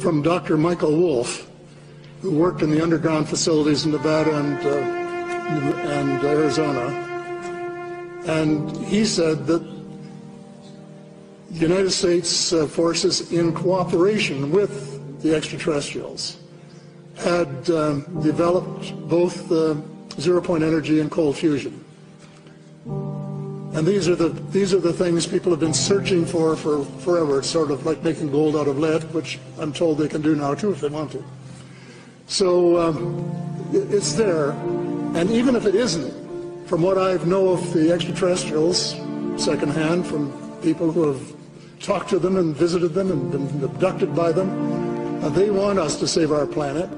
from Dr. Michael Wolff, who worked in the underground facilities in Nevada and Arizona. And he said that the United States forces, in cooperation with the extraterrestrials, had developed both zero-point energy and cold fusion. And these are the things people have been searching for forever. It's sort of like making gold out of lead, which I'm told they can do now too if they want to. So it's there, and even if it isn't, from what I know of the extraterrestrials, secondhand, from people who have talked to them and visited them and been abducted by them, they want us to save our planet.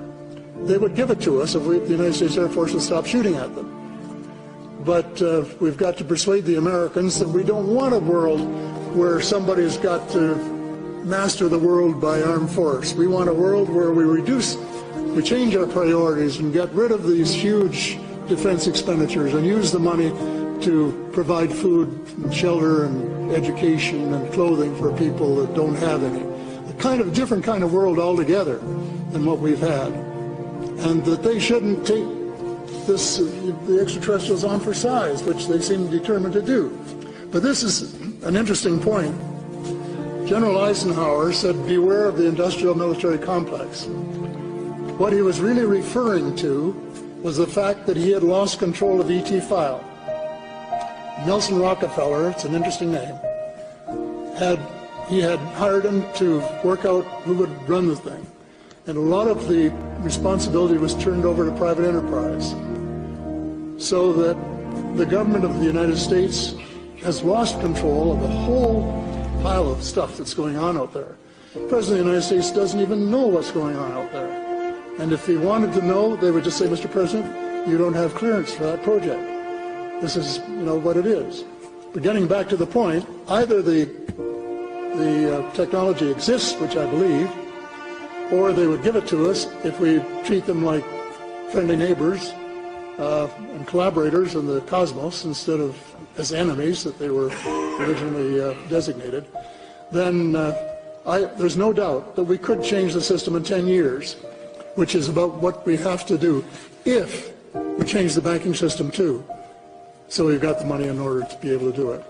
They would give it to us if the United States Air Force would stop shooting at them. But we've got to persuade the Americans that we don't want a world where somebody's got to master the world by armed force. We want a world where we change our priorities and get rid of these huge defense expenditures and use the money to provide food and shelter and education and clothing for people that don't have any. A different kind of world altogether than what we've had. And that they shouldn't take the extraterrestrials on for size, which they seem determined to do. But this is an interesting point. General Eisenhower said, beware of the industrial military complex. What he was really referring to was the fact that he had lost control of ET file. Nelson Rockefeller, it's an interesting name, he had hired him to work out who would run the thing. And a lot of the responsibility was turned over to private enterprise. So that the government of the United States has lost control of a whole pile of stuff that's going on out there. The President of the United States doesn't even know what's going on out there. And if he wanted to know, they would just say, Mr. President, you don't have clearance for that project. This is, what it is. But getting back to the point, either the technology exists, which I believe, or they would give it to us if we treat them like friendly neighbors and collaborators in the cosmos instead of as enemies that they were originally designated. Then there's no doubt that we could change the system in 10 years, which is about what we have to do if we change the banking system too. So we've got the money in order to be able to do it.